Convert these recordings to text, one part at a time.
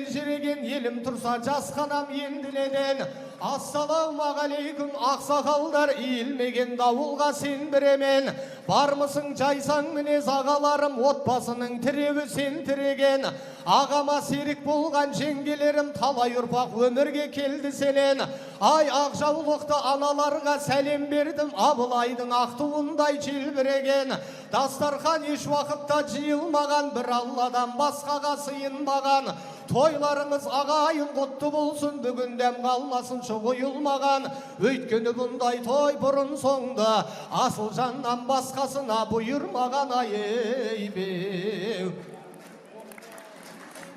елжіреген елім тұрса жасқанам енділеден. Ассалаумағалейкум ақсақалдар, иілмеген дауылға сен біремен. Бармысың жайсаң мінез ағаларым, отбасының тіреуі сен тіреген. Ағама серік болған жеңгелерім, талай ұрпақ өмірге келді сенен. Ай ақ жаулықты аналарға сәлем бердім, Абылайдың ақ туындай желбіреген. Дастархан еш уақытта жиылмаған, бір Алладан басқаға сыйынбаған. Тойларыңыз ағайын құтты болсын, бүгін дәм қалмасын құйылмаған. Өйткені бұндай той бұрын соңды, асыл жаннан басқасына бұйырмаған айбеу.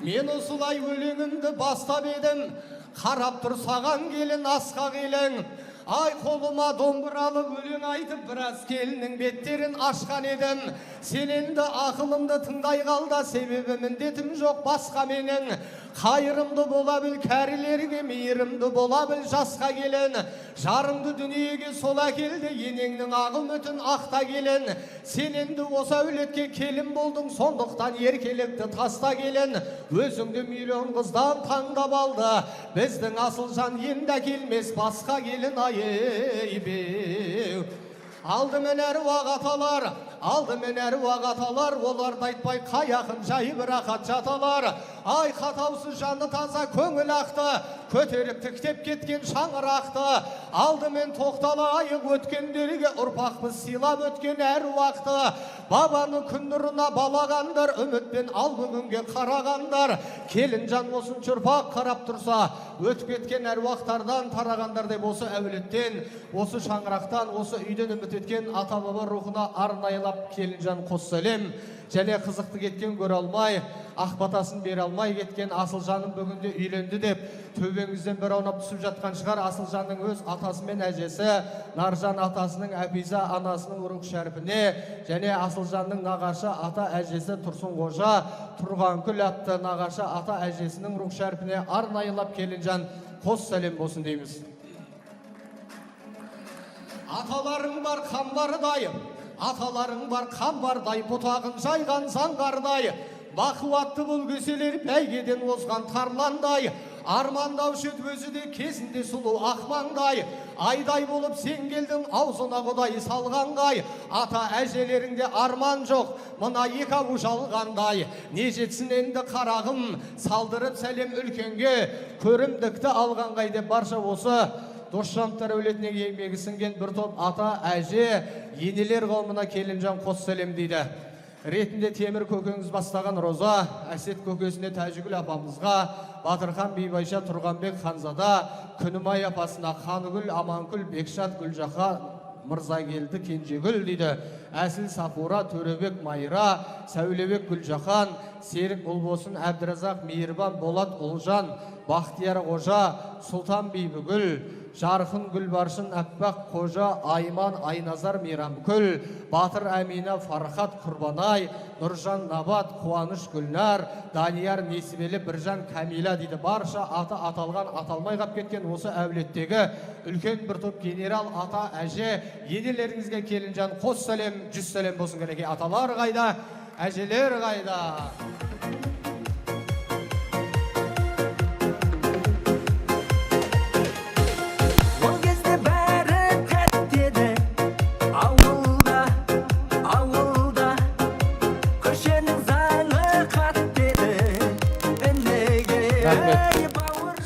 Мен осылай өлеңімді бастап едім, қарап тұр саған келін асқа келің. Ай қолыма домбыралы өлең айтып, біраз келінің беттерін ашқан едім. Сен енді ақылымды тыңдай қалда, себебі міндетім жоқ басқа менің. Қайырымды бола біл, кәрілерге мейірімді бола біл жасқа келін. Жарыңды дүниеге сол әкелді, енеңнің ағым өтін ақта келін. Сен енді осы әулетке келін болдың, сондықтан еркелікті таста келін. Өзіңді миллион қыздан таңдап алды, біздің асыл жан енді келмес басқа келін айбеу. Алдымен әруақ аталар, алдымен әруақ аталар, оларды айтпай қаяқын жай бір ақат жаталар. Ай қатаусыз жаны таза көңіл ақты, көтеріп тіктеп кеткен шаңырақты. Алдымен тоқталайық өткендерге, ұрпақпыз сыйлап өткен әруақты. Бабаны күн нұрына балағандар, үмітпен ал бүгінге қарағандар. Келін жан осынша ұрпақ қарап тұрса, өтіп кеткен әруақтардан тарағандар деп осы әулеттен, осы шаңырақтан, осы үйден үміт еткен ата баба рухына арнайлап келін жан қос сәлем. Және қызықты кеткен көре алмай, ақ батасын бере алмай кеткен асыл жаным бүгінде үйленді деп төбеңізден бір аунап түсіп жатқан шығар. Асыл жанның өз атасы мен әжесі, Наржан атасының Әпиза анасының рух шәріпіне, және асыл жанның нағашы ата әжесі Тұрсын қожа, Тұрғанкүл атты нағашы ата әжесінің рух шәріпіне арнайылап келін жан қос сәлем болсын дейміз. Аталарың бар қамбардай, аталарың бар қамбардай, бұтағын жайған заңғардай. Бақуатты бұл көселер бәйгеден озған тарландай. Армандаушы өзі де кезінде сұлу ақмаңдай. Айдай болып сен келдің, аузына құдай салғанғай. Ата әжелеріңде арман жоқ, мына екі абу жалғандай. Не жетсін енді қарағым, салдырып сәлем үлкенге, көрімдікті алғанғай деп барша осы Досжановтар әулетіне еңбегі сіңген бір топ ата, әже, енелер қауымына келін жан қос сәлем дейді. Ретінде Темір көкеңіз бастаған Роза, Әсет көкесіне Тәжігүл апамызға, Батырхан Бейбайша Тұрғанбек Ханзада, Күнімай апасына Қаныгүл, Аманкүл, Бекшат, Гүлжақа, Мырза келді Кенжегүл дейді. Әсіл Сапура, Төребек Майра, Сәулебек Гүлжақан, Серік Ұлбосын, Әбдіразақ, Мейірбан, Болат Ұлжан, Бақтияр Қожа, Сұлтан Бейбігүл, Жарқын Гүлбаршын, Әппақ Қожа, Айман, Айназар, Мейрамкүл, Батыр Әмина, Фархат Құрбанай, Нұржан Набат, Қуаныш Гүлнар, Данияр Несібелі, Біржан Кәмила дейді. Барша аты аталған, аталмай қап кеткен осы әулеттегі үлкен бір топ генерал, ата, әже, енелеріңізге келін жан қос сәлем, 100 сәлем болсын кереке. Аталар қайда, әжелер қайда.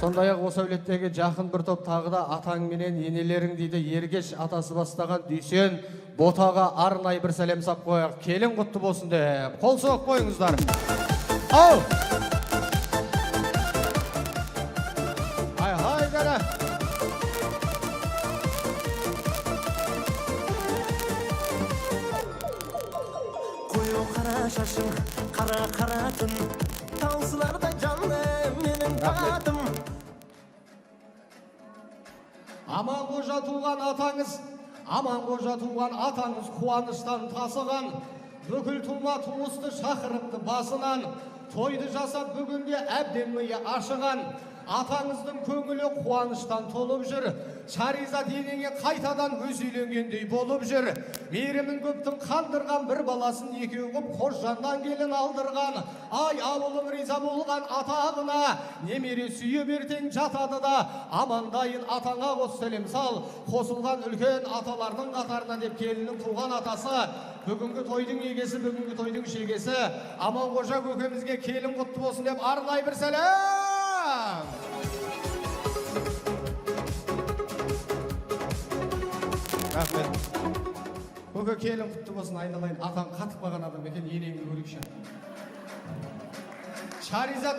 Сондай-ақ осы әулеттегі жақын бір топ тағы да атаң менен енелерің дейді. Ергеш атасы бастаған Дүйсен Ботаға арнай бір сәлем сап қояқ. Келін құтты болсын деп қол соғып қойыңыздар. Ау! Ай, дәрі! Қою қара шашың, қара түн, таусыларда жанды менің тағатым. Аман қожа туған атаңыз, аман қожа туған атаңыз қуаныштан тасыған. Бүкіл тума туысты шақырыпты басынан, тойды жасап бүгінде әбден миы ашыған. Атаңыздың көңілі қуаныштан толып жүр. Шаризат енеңе қайтадан өз үйленгендей болып жүр. Мейірімін көптің қандырған бір баласын екеу қып қос жаннан келін алдырған. Ай ауылым риза болған атағына, немере сүйе бертең жатады да, амандайын атаңа қос сәлем сал. Қосылған үлкен аталардың қатарына деп келіннің туған атасы, бүгінгі тойдың егесі, бүгінгі тойдың шегесі Аманқожа көкемізге келін құтты болсын деп арнай бір сәлем. Рахмет. Көке келін құтты болсын, айналайын. Атаң қатып қалған адам екен, енеңді көрейікші. Шариза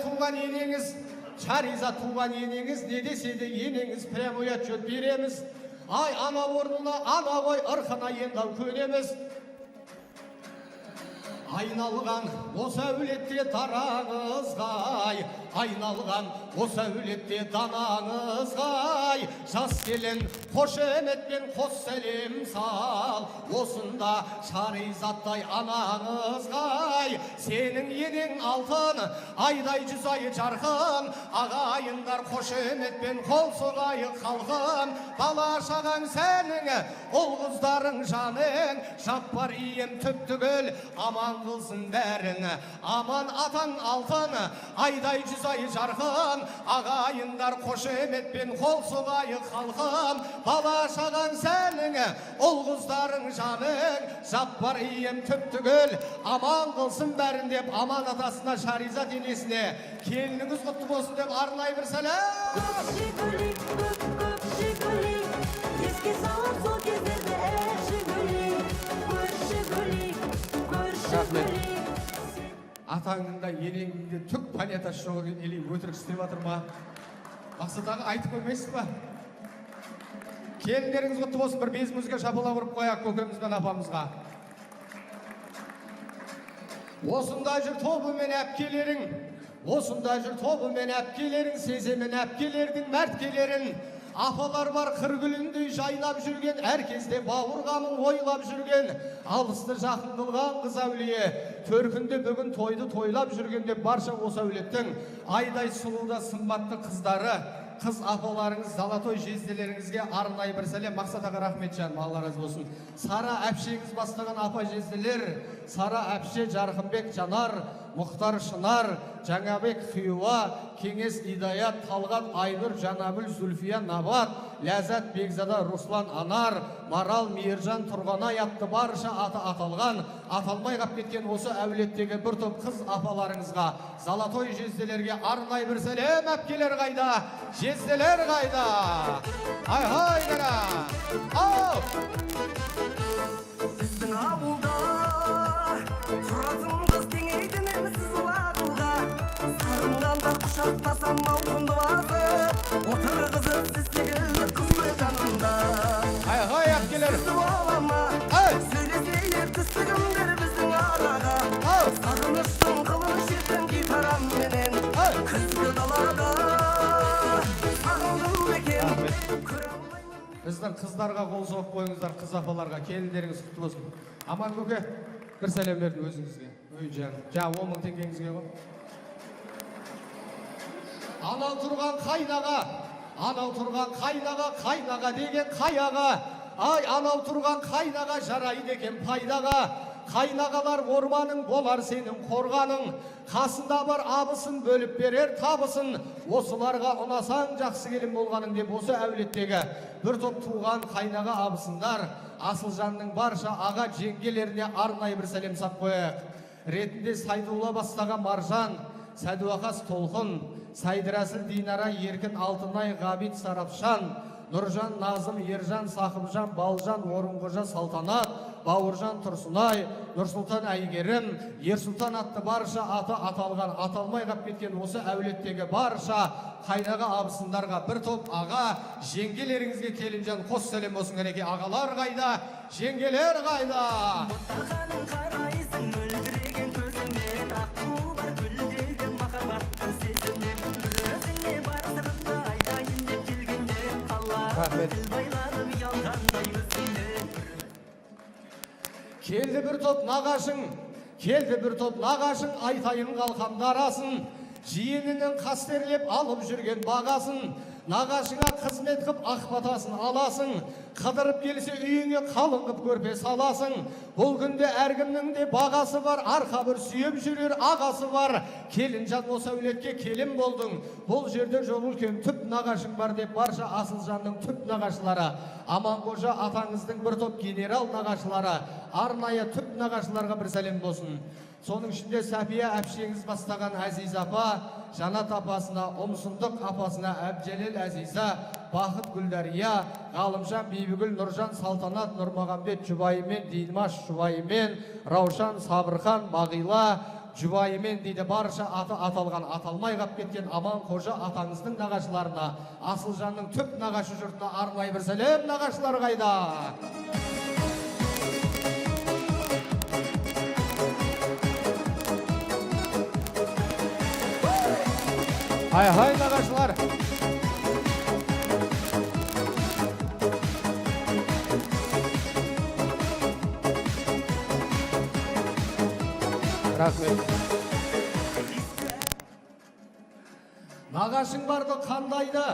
туған енеңіз, не десе де енеңіз прямой отчет береміз. Ай, ана орнына, ана ғой, ырқына енді көнеміз. Айналған осы әулетте дараңызғай, айналған осы әулетте данаңызғай, жас келін қошеметпен қос сәлем сал, осында Шаризаттай анаңызғай, сенің енең алтын, айдай жүз ай жарқын, ағайындар қошеметпен қол соғайы халқым, бала шағаң сәнің, ұл қыздарың жаның, жаппар ием түп түгел, аман қылсын бәрің, аман атаң алтын, айдай жүз ай жарқын, ағайындар қошеметпен қол соғайы халқым, бала шағаң сәнің, ұл қыздарың жаның, жаппар ием түп түгел, аман қылсын бәрін деп, аман атасына Шаризат енесіне келініңіз құтты болсын деп арнай бір сәлем. Еске салып сол кездерді Атаңның да енеңнің де түк понятасы жоқ екен, или өтірік істеп жатыр ма? Мақсатағы айтып көрмейсіз ба? Келіндеріңіз құтты болсын, бір безімізге шапалақ ұрып қояйық көкеміз бен апамызға. Осында жүр тобы мен әпкелерің, осында жүр тобы мен әпкелерің, сеземен әпкелердің мәрткелерін. Апалар бар қыргүліндей жайнап жүрген, әр кезде бауырғамын ойлап жүрген, алысты жақын қылған қыз әулие, төркінде бүгін тойды тойлап жүргенде барша осы әулеттің айдай сұлуда сымбатты қыздары, қыз апаларыңыз, золотой жезделеріңізге арнай бір сәлем. Мақсат аға рахмет жаным, Алла разы болсын. Сара әпшеңіз бастаған апа жезделер, Сара әпше, Жарқынбек Жанар, Мұхтар Шынар, Жаңабек Хиуа, Кеңес Идаят, Талғат Айнұр, Жанабүл Зүлфия Набат, Ләззат Бекзада, Руслан Анар, Марал Мейіржан Тұрғанай атты барша аты аталған, аталмай қап кеткен осы әулеттегі бір топ қыз апаларыңызға, золотой жезделерге арнай бір сәлем. Әпкелер қайда, жезделер қайда? Ай-хай дара! Ау! Біздің ауылда тұратын қыз теңейді менсіз уақылға, сарынғанда құшақтасам ауқымды басы, отырғызып сіз секілді қызды жанымда. Ай-хай әпкелер! Сізді болама, сөйлесейік түстігімдер біздің араға, сағыныштың қылын шеттің гитарам менен, күзгі далада сағындым екен. Біздің қыздарға қол соғып қойыңыздар, қыз апаларға, келіндеріңіз құтты болсын. Аман көке, бір сәлем бердің өзіңізге. Өй жаным, 10 мың теңгеңізге ғой. Анау тұрған қайнаға, анау тұрған қайнаға, қайнаға деген қаяға, ай, анау тұрған қайнаға жарайды екен пайдаға. Қайнағалар орманың болар сенің қорғаның, қасында бар абысын бөліп берер табысын, осыларға ұнасаң жақсы келін болғаның деп осы әулеттегі бір топ туған қайнаға абысындар, Асылжанның барша аға жеңгелеріне арнай бір сәлем сап қояйық. Ретінде Сайдулла бастаған Маржан, Сәдуақас Толқын, Сайдырасыл Динара, Еркін Алтынай, Ғабит Сарапшан, Нұржан Назым, Ержан Сақыпжан, Балжан Орынғожа Салтанат, Бауыржан Тұрсынай, Нұрсұлтан Әйгерім, Ерсұлтан атты барша аты аталған, аталмай қап кеткен осы әулеттегі барша қайнаға абысындарға бір топ аға жеңгелеріңізге келінжан қос сәлем болсын. Әнеке ағалар қайда, жеңгелер қайда? Мұттағаның қарайсың мөлдіреген көзіңмен, аққу бар гүлдеген махаббаттың сезіммен, өзіңе бар сырымды айтайын деп келгенде, қалар тіл байланып ұялғандай өзіңнен. Келді бір топ нағашың, келді бір топ нағашың, айтайын қалқамды арасын. жиенінен қастерлеп алып жүрген бағасын, нағашыңа қызмет қып ақ батасын аласың, қыдырып келсе үйіңе қалың қып көрпе саласың. Бұл күнде әркімнің де бағасы бар, арқа бір сүйеп жүрер ағасы бар. Келінжан осы әулетке келін болдың, бұл жерде жол үлкен түп нағашың бар деп барша Асылжанның түп нағашылары, Аманқожа атаңыздың бір топ генерал нағашылары, арнайы түп нағашыларға бір сәлем болсын. Соның ішінде Сәпия әпшеңіз бастаған Әзиз апа, Жанат апасына, Ұмсындық апасына Әбжелел Әзиза, Бақыт Гүлдәрия, Ғалымжан Бибігүл, Нұржан Салтанат, Нұрмағамбет жұбайымен, Дилмаш жұбайымен, Раушан Сабырхан, Бағила жұбайымен дейді. Барша аты аталған, аталмай қап кеткен Аманқожа атаңыздың нағашыларына, Асылжанның түп нағашы жұртына арнайы бір сәлем. Нағашылар қайда? Хай нағашылар. Рахмет. Нағашың барды қандайды,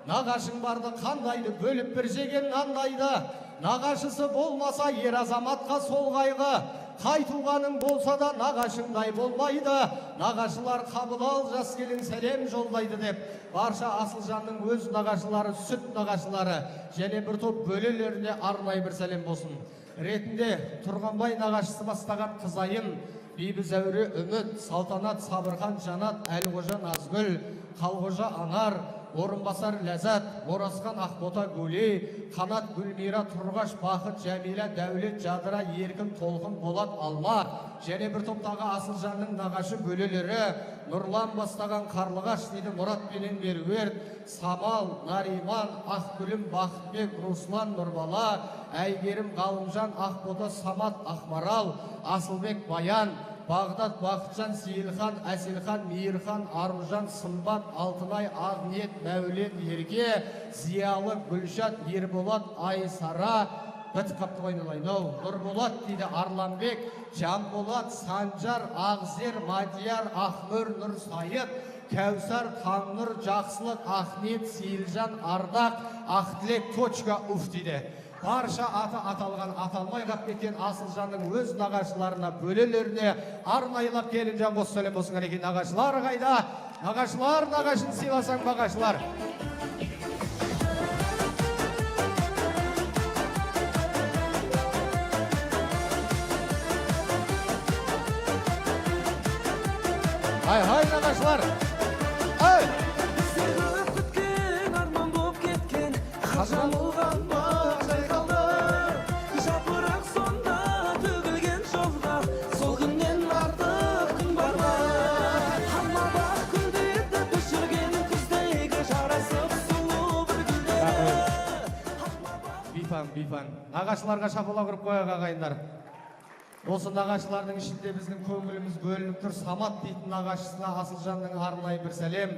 нағашың барды қандайды, бөліп бір жеген нандайды. Нағашысы болмаса ер азаматқа сол қайғы, қайтуғаның болса да нағашыңдай болмайды. Нағашылар қабыл ал, жас келін сәлем жолдайды деп, барша Асылжанның өз нағашылары, сүт нағашылары және бір топ бөлелеріне арнайы бір сәлем болсын. Ретінде Тұрғанбай нағашысы бастаған Қызайым, Бибізәуре Үміт, Салтанат Сабырхан Жанат, Әлқожа Назгүл, Қалқожа Анар, Орынбасар Ләзат, Оразхан Ақбота Гөлей, Қанат Гүлмира Тұрғаш, Бақыт Жәмила, Дәулет Жадыра, Еркін Толқын Болат Алма, және бір топтағы Асылжанның нағашы бөлелері, Нұрлан бастаған Қарлығаш дейді, Мұрат пенен Меруерт, Самал, Нариман, Ақгүлім, Бақытбек, Руслан, Нұрбала, Әйгерім, Ғалымжан, Ақбота, Самат, Ақмарал, Асылбек, Баян, Бағдат, Бақытжан, Сейілхан, Әселхан, Мейірхан, Аружан, Сымбат, Алтынай, Ағниет, Мәулет, Ерге, Зиялы, Гүлшат, Ерболат, Айсара, бітіп қапты ойналайнау, Нұрболат дейді, Арланбек, Жанболат, Санжар, Ағзер, Мадияр, Ақмөр, Нұрсайып, Кәусар, Таңнұр, Жақсылық, Ақниет, Сейілжан, Ардақ, Ақтілек, Точка, Уф дейді. Барша аты аталған, аталмай қап кеткен Асылжанның өз нағашыларына, бөлелеріне арнайылап Келінжан қос сәлем болсын. Әреке нағашылар қайда? Нағашылар, нағашын сыйласаң бағашылар. Хай нағашылар. Сені күткен, арман боп кеткен, қажан болған бақ жайқалды. Жапырақ сонда төгілген жолға, сол күннен артық күн бар ма? Алма бақ гүлдерді өшірген күздегі жарасып сұлу бір гүлдері. Бипан. Нағашыларға шапалақ ұрып қояқ ағайындар. Осы нағашылардың ішінде біздің көңіліміз бөлініп тұр. Самат дейтін нағашысына Асылжанның арнайы бір сәлем.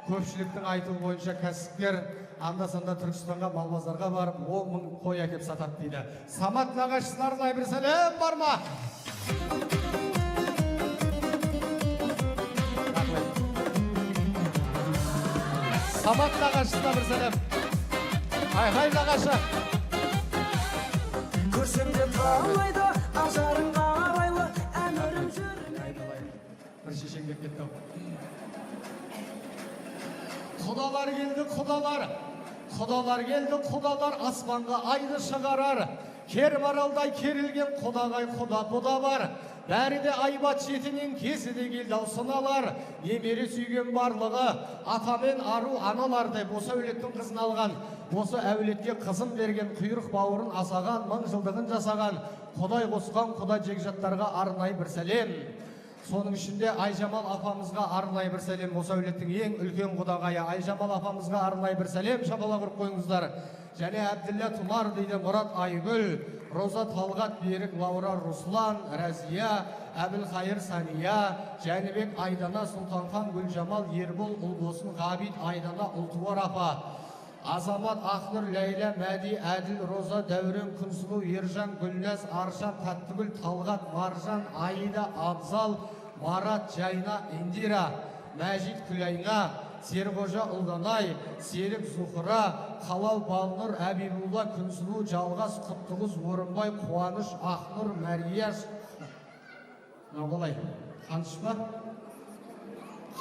Көпшіліктің айтуы бойынша кәсіпкер, анда-санда Түркістанға, Малбазарға барып 10 мың қой әкеп сатады дейді. Самат нағашысына арнайы бір сәлем бар ма? Самат нағашысына бір сәлем. Хай нағашы. Көрсемде талайды, ажарың арайлы, әмірім жүрмеген. Бір шешен кеп кетті. Құдалар келді, құдалар. Құдалар келді, құдалар, аспанға айды шығарар. Кермаралдай керілген құдағай құда бұда бар. Бәрі де айбат жетінен кесі де келді аусыналар. Немере сүйген барлығы, атамен ару аналар деп осы әулеттің қызын алған. Осы әулетке қызын берген, құйрық бауырын асаған, 1000 жылдығын жасаған, Құдай қосқан құда жекжаттарға арнайы бір сәлем. Соның ішінде Айжамал апамызға арнайы бір сәлем. Осы әулеттің ең үлкен құдағайы Айжамал апамызға арнайы бір сәлем. Шапалақ ұрып қойыңыздар. Және Әбділлә Тұмар дейді, Мұрат Айгүл, Роза Талғат Берік, Лаура Руслан, Рәзия, Әбілхайыр Сания, Жәнібек Айдана, Сұлтанхан Гүлжамал, Ербол Ұлбосын, Ғабит Айдана, Ұлтуар апа, Азамат Ақнұр, Ләйлә, Мәди, Әділ, Роза, Дәурен, Күнсұлу, Ержан, Гүлнәс, Аршан, Тәттігүл, Талғат, Маржан, Аида, Абзал, Марат, Жайна, Индира. Мәжит Күлайна, Серғожа Ұлданай, Серік Зухыра, Халал Балнұр, Әбибулла, Күнсұлу, Жалғас, Құттығыз, Орынбай, Қуаныш, Ақнұр, Мәрияш. Олай, қаныш па?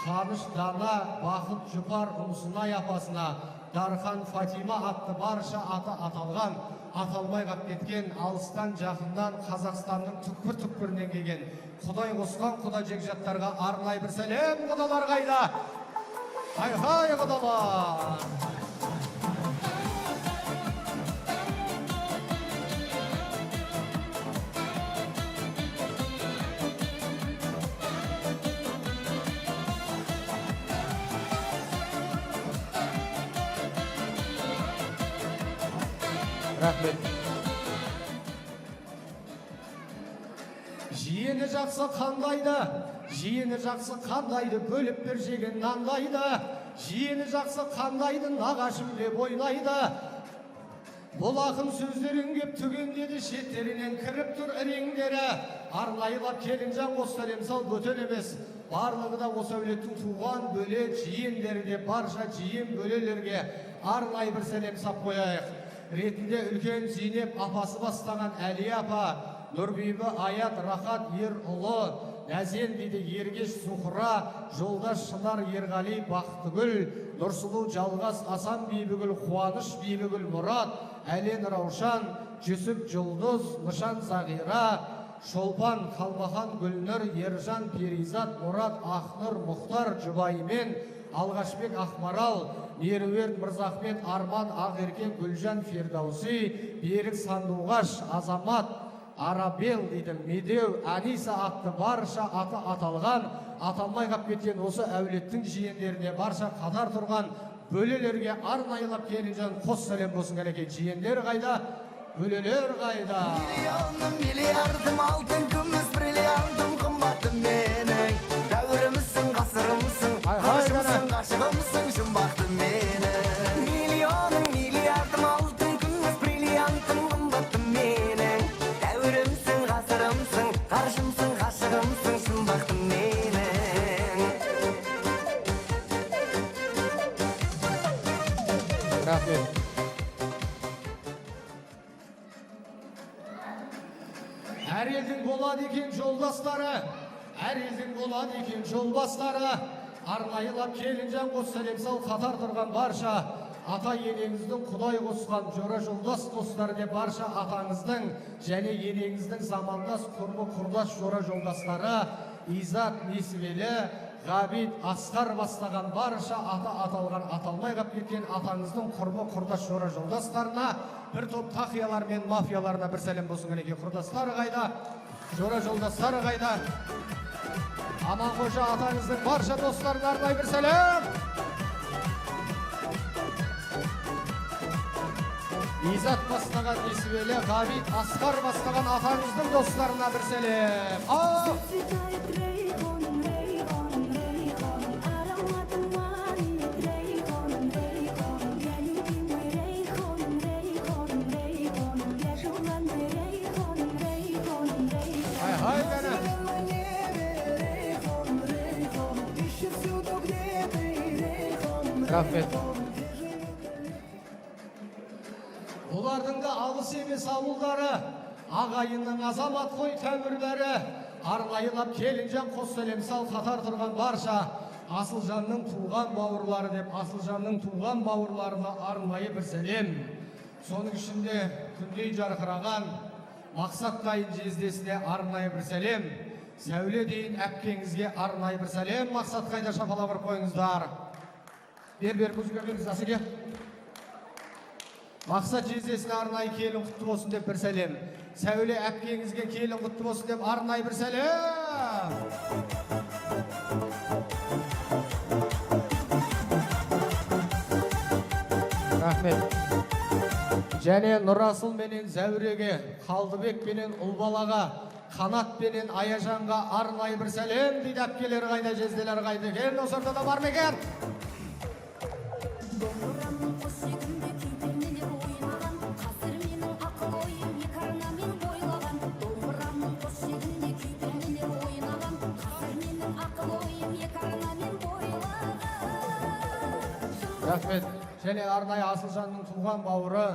Қаныш Дана, Бақыт Жұпар, Ұмсынай апасына, Дархан Фатима атты барша аты аталған, аталмай қап кеткен, алыстан жақындан Қазақстанның түкпір-түкпірінен келген Құдай қосқан құда жекжаттарға арнай бір сәлем. Құдалар қайда? Хай құдалар! Рахмет. Жиені жақсы қандайды, жиені жақсы қандайды, бөліп бір жеген нандайды. Жиені жақсы қандайды, нағашым деп ойнайды. Бұл ақын сөздерін кеп түгендеді, шеттерінен кіріп тұр іреңдері. Арнайылап келінжан қос сәлем сал бөтен емес. Барлығы да осы әулеттің туған бөле жиендері де барша жиен бөлелерге арнай бір сәлем сап қояйық. Ретінде үлкен Зейнеп апасы бастаған Әли апа, Нұрбибі Аят Рахат Ерұлы, Нәзен дейді Ергеш Сухра, Жолдаш Шынар Ерғали Бақтыгүл, Нұрсұлу Жалғас Асан Бейбігүл, Қуаныш Бейбігүл Мұрат, Әлен Раушан, Жүсіп Жұлдыз, Нышан Зағира, Шолпан Қалмахан Гүлнұр, Ержан Перизат, Мұрат Ақнұр, Мұхтар Жұбаймен, Алғашбек Ақмарал, Меруерт Мырзахмет, Арман Ағерке, Гүлжан Фердауси, Берік Сандуғаш, Азамат, Арабел дейді, Медеу, Аниса атты барша аты аталған, аталмай қап кеткен осы әулеттің жиендеріне барша қатар тұрған бөлелерге арнайылап келінжан қос сәлем болсын кәлекей. Жиендер қайда, бөлелер қайда? Миллионым, миллиардым, алтын күміс, бриллиантым, қымбатым менің. Дәуірімізсің, ғасырымсың, ғашығымсың, ғашығымсың, жұмбақтым менің. Миллионым, миллиардым, алтын күміс, бриллиантым, қымбатым менің. Дәуірімсің, ғасырымсың, ғашығымсың, ғашығымсың, жұмбақтым менің. Рахмет. Әр елдің болады екен жолдастары, әр елдің болады екен жолбастары. Арнайылап келінжан қос сәлем сал қатар тұрған барша ата енеңіздің Құдай қосқан жора жолдас достары деп барша атаңыздың және енеңіздің замандас құрбы құрдас жора жолдастары Изат Несібелі, Ғабит Асқар бастаған барша аты аталған аталмай қап кеткен атаңыздың құрбы құрдас жора жолдастарына, бір топ тақиялар мен мафияларына бір сәлем болсын кәнеке. Құрдастары қайда, жора жолдастары қайда? Аманқожа атаңыздың барша достарына арнай бір сәлем. Изат бастаған Несібелі, Ғабит Асқар бастаған атаңыздың достарына бір сәлем. Зацветает рейхон, рейхон, рейхон, ароматом манит рейхон, рейхон. Я любимый рейхон, рейхон, рейхон, я желанный рейхон, рейхон, рейхон. Ай, кәне. Рейхон, рейхон, ищи всюду, где ты, рейхон, Рахмет. Олардың да алыс емес ауылдары, ағайынның азамат қой тәуірлері, арнайылап келінжан қос сәлем сал қатар тұрған барша Асылжанның туған бауырлары деп Асылжанның туған бауырларына арнайы бір сәлем. Соның ішінде күндей жарқыраған Мақсат дайын жездесіне арнайы бір сәлем. Сәуле дейін әпкеңізге арнайы бір сәлем. Мақсат қайда, шапалақ ұрып қойыңыздар. Бер музыка беріңіз Асылге. Мақсат жездесіне арнайы келін құтты болсын деп бір сәлем. Сәуле әпкеңізге келін құтты болсын деп арнайы бір сәлем. Рахмет. Және Нұрасыл менен Зәуреге, Қалдыбек менен Ұлбалаға, Қанат менен Аяжанға арнайы бір сәлем дейді. Әпкелер қайда, жезделер қайда екен? Осы ортада бар ма екен? Домбырамның қос шегінде күйбелмелер ойнаған, қазір менің ақыл ойым екі арнамен бойлаған. Домбырамның қос шегінде күйбелмелер ойнаған, қазір менің ақыл ойым екі арнамен бойлаған. Рахмет. Және арнайы Асылжанның туған бауыры,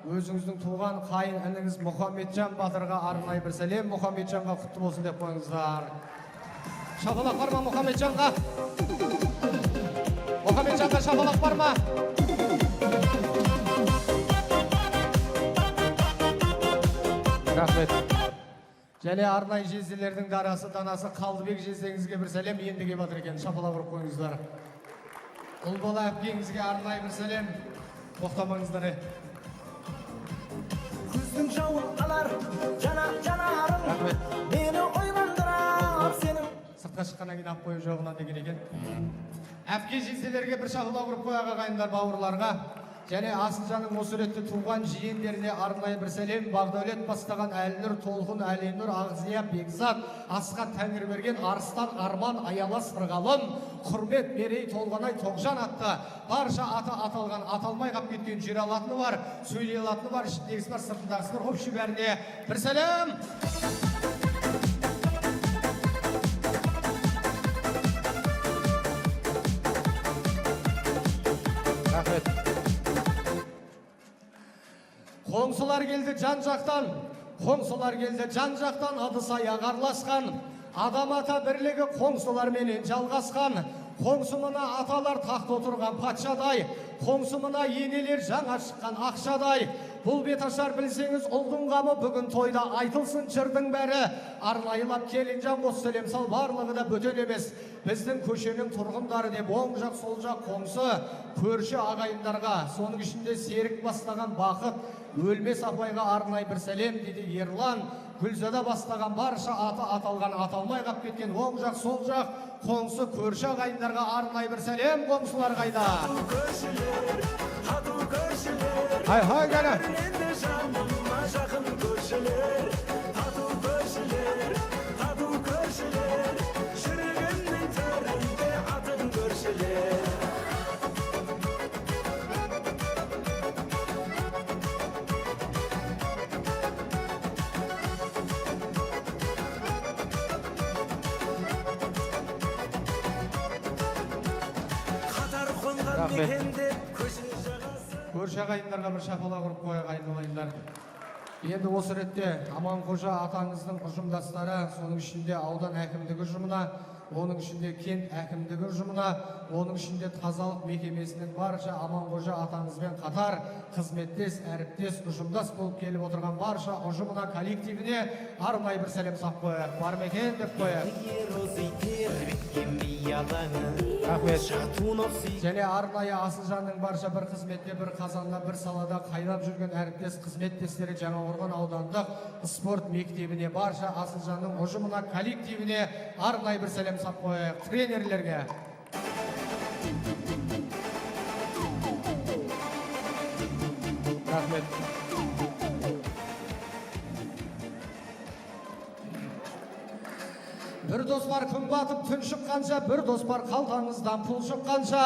өзіңіздің туған қайын ініңіз Мұхаммеджан Батырға арнайы бір сәлем. Мұхаммеджанға құтты болсын деп қойыңыздар. Шапалақ бар ма Мұхаммеджанға? Мұхаммеджанға шапалақ бар ма? Рахмет. Және арнайы жезделердің дарасы данасы Қалдыбек жездеңізге бір сәлем. Енді кеп жатыр екен. Шапалақ ұрып қойыңыздар. Ұлбала әпкеңізге арнайы бір сәлем. Тоқтамаңыздар. Күздің жауын алар жанарың Рахмет. мені ойландырар сенің. Сыртқа шыққаннан кейін ап қойып жоғынан деген екен. Әпке жезделерге бір шапалақ ұрып қояға қайындар бауырларға. Және Асылжанның осы ретте туған жиендеріне арнайы бір сәлем. Бағдәулет бастаған Әлнұр, Толқын, Әленұр, Ағзия, Бекзат, Асқат Тәңірберген, Арыстан, Арман, Аялас, Бірғалым, Құрмет, Мерей, Толғанай, Тоғжан атты барша аты аталған, аталмай қап кеткен жүре алатыны бар, сөйлей алатыны бар, ішіндегісі бар, сыртындағысы бар. Общий бәріне бір сәлем. Рахмет. Қоңсылар келді жан жақтан, қоңсылар келді жан жақтан, адыс аяқ араласқан, адам ата бірлігі қоңсыларменен жалғасқан, қоңсымына аталар тақта отырған патшадай, қоңсымына енелер жаңа шыққан ақшадай. Бұл беташар білсеңіз ұлдың қамы бүгін тойда айтылсын жырдың бәрі. Арнайылап келінжан қос сәлем сал, барлығы да бөтен емес. Біздің көшенің тұрғындары деп оң жақ сол жақ қоңсы көрші ағайындарға, соның ішінде серік бастаған Бақыт, Өлмес апайға арнайы бір сәлем дейді Ерлан. Гүлзада бастаған барша аты аталған, аталмай қап кеткен оң жақ сол жақ қоңсы көрші ағайындарға арнайы бір сәлем. Қоңсылар қайда? Хай хай кәлі. Енді жаныма жақын көршілер, тату көршілер, тату көршілер, жүрегімнің төрінде атын көршілер. Қатар қонған мекенде көшін жағасы. Көрші ағайындарға бір шапалақ ұрып қояйық айналайындар. Енді осы ретте Аманқожа атаңыздың ұжымдастары, соның ішінде аудан әкімдігі ұжымына, оның ішінде кент әкімдігі ұжымына, оның ішінде тазалық мекемесінің барша Аманқожа атаңызбен қатар қызметтес, әріптес, ұжымдас болып келіп отырған барша ұжымына, коллективіне арнайы бір сәлем сап қояйық. Бар ма екен деп қояйық. Рахмет. Және арнайы Асылжанның барша бір қызметте, бір қазанда, бір салада қайнап жүрген әріптес қызметтестері Жаңақорған аудандық спорт мектебіне, барша Асылжанның ұжымына, коллективіне арнайы бір сәлем сап қояйық. Тренерлерге. Рахмет. Бір дос бар күн батып түн шыққанша, бір дос бар қалтаңыздан пұл шыққанша,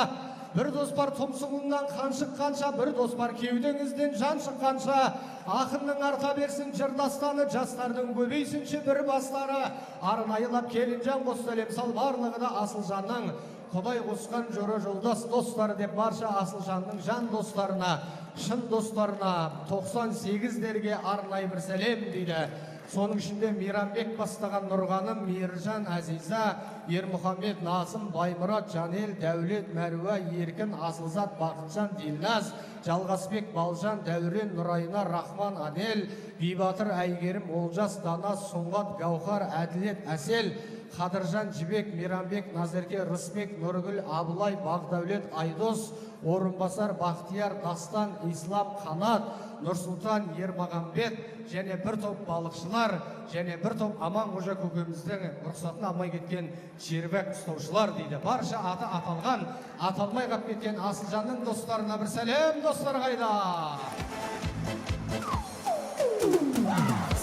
бір дос бар тұмсығыңнан қан шыққанша, бір дос бар кеудеңізден жан шыққанша, ақынның арта берсін жыр дастаны, жастардың көбейсінші бір бастары. Арнайылап келінжан қос сәлем сал, барлығы да Асылжанның Құдай қосқан жора жолдас достары деп барша Асылжанның жан достарына, шын достарына, 98-дерге арнайы бір сәлем дейді. Соның ішінде Мейрамбек бастаған Нұрғаным, Мейіржан, Азиза, Ермұхамед, Назым, Баймұрат, Жанел, Дәулет, Мәруа, Еркін, Асылзат, Бақытжан, Дилназ, Жалғасбек, Балжан, Дәурен, Нұрайна, Рахман, Адел, Бибатыр, Әйгерім, Олжас, Данас, Сұңғат, Гаухар, Әділет, Әсел, Қадыржан, Жібек, Мейрамбек, Назерке, Рысбек, Нұргүл, Абылай, Бақдәулет, Айдос, Орынбасар, Бақтияр, Дастан, Ислам, Қанат, Нұрсұлтан, Ермағамбет, және бір топ балықшылар, және бір топ Аманқожа көкеміздің рұқсатын алмай кеткен червяк ұстаушылар дейді. Барша аты аталған, аталмай қап кеткен Асылжанның достарына бір сәлем. Достар қайда?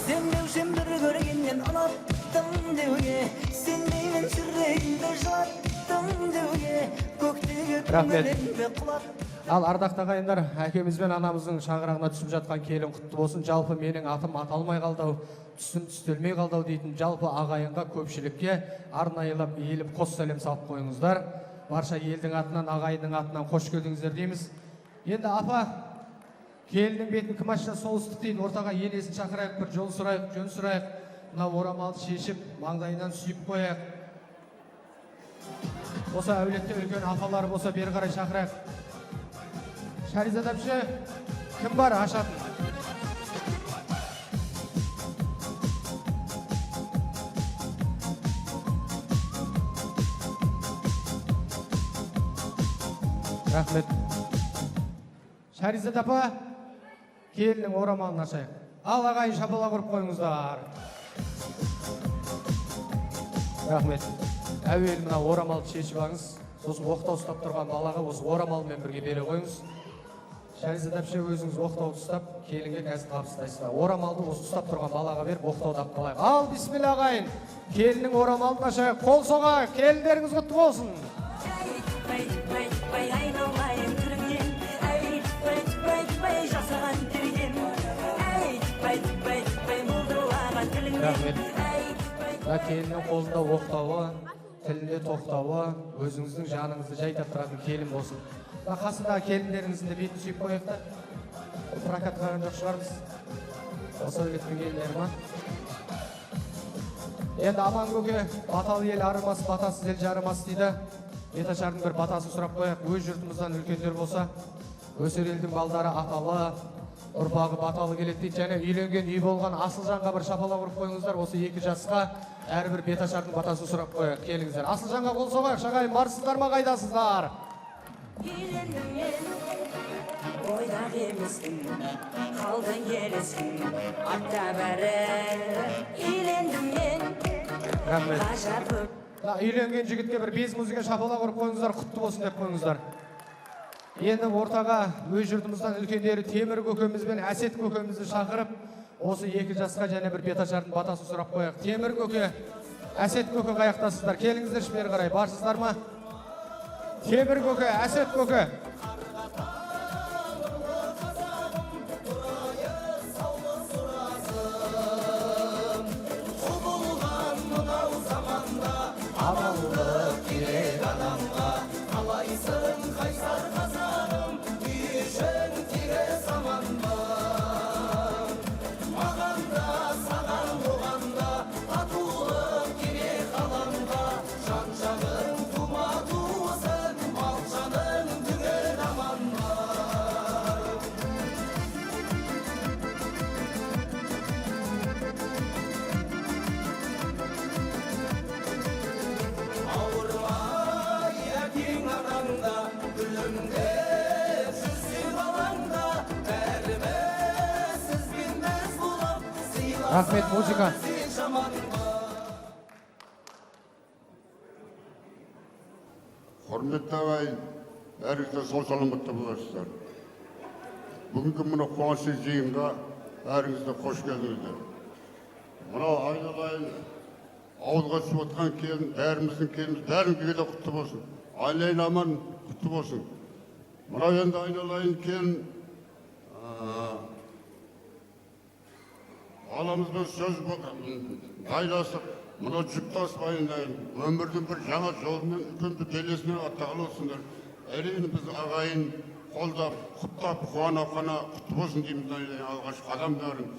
Сен деушен бір көргеннен ұнаттым деуге, сен менің жүрегімді жылаттым деуге, көктегі күнделерімді құлаттым. Ал ардақты ағайындар, әкемізбен анамыздың шаңырағына түсіп жатқан келін құтты болсын. Жалпы менің атым аталмай қалдау, түсім түстелмей қалдау дейтін жалпы ағайынға, көпшілікке арнайылап иіліп қос сәлем салып қойыңыздар. барша елдің атынан, ағайынның атынан қош келдіңіздер дейміз. Енді апа, келіннің бетін кім ашса солыстық дейді. Ортаға енесін шақырайық, бір жол сұрайық, жөн сұрайық. Мына орамалды шешіп, маңдайынан сүйіп қояйық. Осы әулетте үлкен апалар болса, бері қарай шақырайық. Шаризат әпше, кім бар ашатын? Рахмет. Шаризат апа, келіннің орамалын ашайық. Ал ағайын шапалақ ұрып қойыңыздар. Рахмет. Әуелі мына орамалды шешіп алыңыз. Сосын оқтау ұстап тұрған балаға осы орамалмен бірге бере қойыңыз. Шаризат әпше, өзіңіз оқтауды ұстап, келінге қазір табыстайсыздар. Орамалды осы ұстап тұрған балаға беріп, оқтауды алып қалайық. Ал, бисмилла ағайын. Келіннің орамалын ашайық. Қол соға, келіндеріңіз құтты болсын. Рахмет. Келіннің қолында оқтауы, тілінде тоқтауы, өзіңіздің жаныңызды жайдап тұратын келін болсын. Қасындағы келіндеріңіздің де бетін сүйіп қояйық та. Прокат қарған жоқ шығармыз. Осы әулеттің келіндері ма? Енді аман көке, баталы ел арымас, батасыз ел жарымас дейді. Беташардың бір батасын сұрап қояйық. Өз жұртымыздан үлкендер болса, өсер елдің балдары аталы, ұрпағы баталы келеді дейді. Және үйленген үй болған асыл жанға бір шапалақ ұрып қойыңыздар. Осы екі жасқа әрбір беташардың батасын сұрап қояйық. Келіңіздер. Асыл жанға қол соғайық. Шағайын, барсыздар ма, қайдасыздар? Үйлендім мен, ойдақ емеспін, қалдың елеспін, атта бәрі. Үйлендім мен, Рахмет. ғажап өт. Үйленген жігітке бір без музыка шапалақ ұрып қойыңыздар, құтты болсын деп қойыңыздар. Енді ортаға өз жұртымыздан үлкендері Темір көкеміз бен Әсет көкемізді шақырып, осы екі жасқа және бір беташардың батасын сұрап қояйық. Темір көке, Әсет көке қаяқтасыздар. Келіңіздер бері қарай, барсыздар ма? Темір көке, Әсет көке. Амандық керек адамға, қалайсың қайсар қазағым, үй ішің тегіс аман ба? Маған да, саған оған да, татулық керек ғаламға, жан-жағың тума туысың, мал-жаның түгел аман ба? Ауырмай әкең араңда, күлімдеп жүрсең алаңда, бәріміз сізбен мәз болып, Рахмет, музыка. сен жаманға. Құрметті ағайын, бәріңізде сол саламатта боласыздар. Бүгінгі мына қуанышты жиынға бәріңізде қош келдіңіздер. Мынау айналайын ауылға түсіп отқан келін, бәріміздің келініміз, бәріңізге де құтты болсын. Айналайын аман құтты болсын. Мынау енді айналайын келін баламызбен сөз байласып, мынау жүк таспайын, өмірдің бір жаңа жолымен үлкен бір белесіне аттағалы olsunдар. Әрине біз ағайын қолдап, құттап, қуана-қуана құтты болсын дейміз. Алғаш қадамдарын,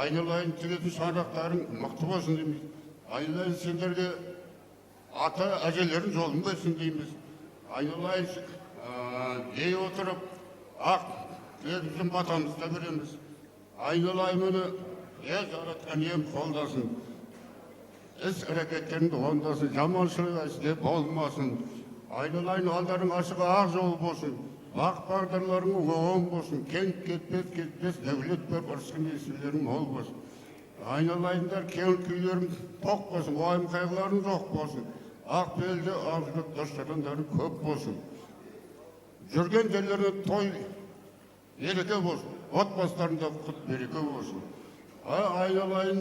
айналайын тігетін шаңырақтарың мықты болсын дейміз. Айналайын сендерге ата әжелердің жолын берсін дейміз. Айналайын дей отырып, ақ өзіміздің батамызды береміз. Айналайын мұны жаратқан ем қолдасын. Іс әрекеттеріңді ондасын, жаманшылық істе болмасын. Айналайын алдарың ашық ақ жол болсын. Бақ бағдарларың оң болсын. Кент кетпес, дәулет бер ырысқын есілерің мол болсын. Айналайындар көңіл күйлерің тоқ болсын, уайым қайғыларың жоқ болсын. Ақ белді арзылық дос-жарандарың көп болсын. Жүрген жерлеріне той ереке болсын. Отбасыларында құт береке болсын. Айналайын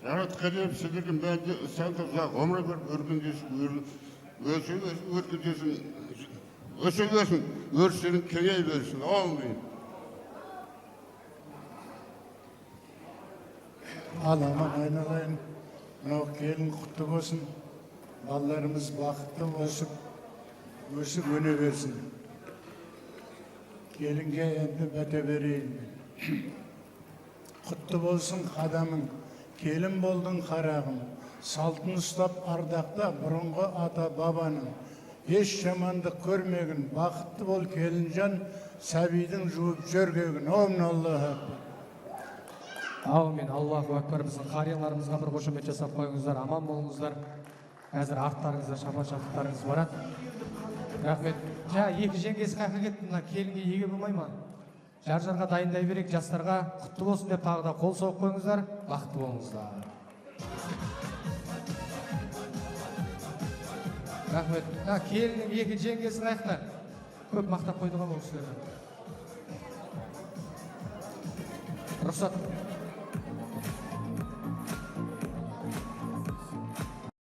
жаратқан ем сіздердің мәнде сәнді ұзақ ғұмыр беріп өркендесін, өсіп өрсенің кеңей берсін. Аумин. Аламан айналайын, мынау келін құтты болсын, балаларымыз бақытты болсын, өсіп өне берсін. Келінге енді бәте берейін. Құтты болсын қадамың, келін болдың қарағым. Салтын ұстап ардақта бұрынғы ата бабаның. Еш жамандық көрмегін, бақытты бол келінжан, сәбидің жуып жөргегін. Омын Аллаху акбар. Аумин, Аллаху акбар. Біздің қарияларымызға бір қошемет жасап қойыңыздар, аман болыңыздар. Қазір арттарыңызда шапан-шапықтарыңыз барады. Рахмет. Екі жеңгесі қайқа кетті, мына келінге еге болмай ма? Жар-жарға дайындай берек, жастарға құтты болсын деп тағы да қол соғып қойыңыздар, бақытты болыңыздар. Рахмет. Келіннің екі жеңгесін қайықта. Көп мақтап қойдыға бұл кісілерді. Рұқсат.